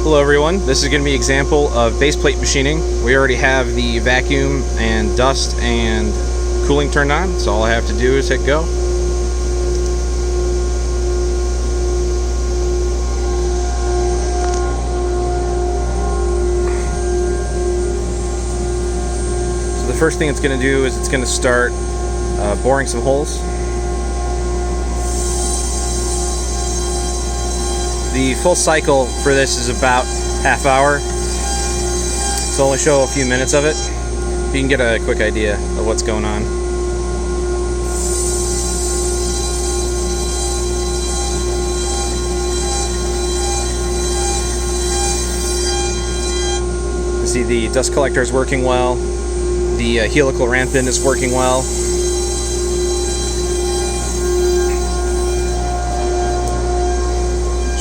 Hello everyone, this is going to be an example of baseplate machining. We already have the vacuum and dust and cooling turned on, so all I have to do is hit go. So the first thing it's going to do is it's going to start boring some holes. The full cycle for this is about half hour, so I'll only show a few minutes of it. You can get a quick idea of what's going on. You see the dust collector is working well, the helical rampant is working well.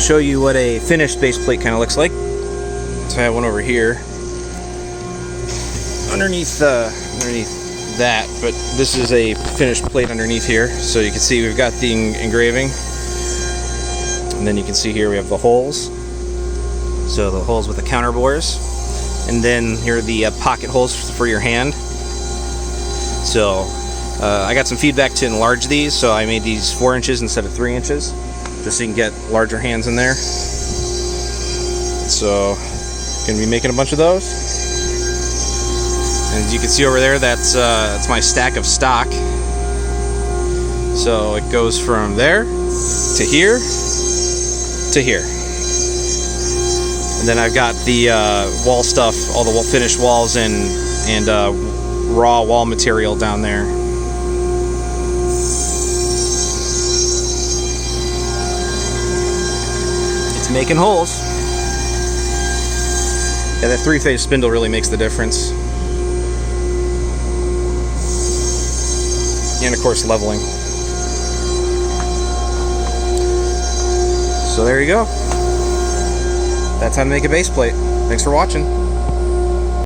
Show you what a finished base plate kind of looks like. So I have one over here underneath that, but this is a finished plate underneath here. So you can see we've got the engraving, and then you can see here we have the holes. So the holes with the counter bores, and then here are the pocket holes for your hand. So I got some feedback to enlarge these, so I made these 4 inches instead of 3 inches. Just so you can get larger hands in there. So, gonna be making a bunch of those. And as you can see over there, that's my stack of stock. So it goes from there to here to here. And then I've got the wall stuff, all the finished walls and raw wall material down there. Making holes. Yeah, that 3-phase spindle really makes the difference. And of course leveling. So there you go. That's how to make a base plate. Thanks for watching.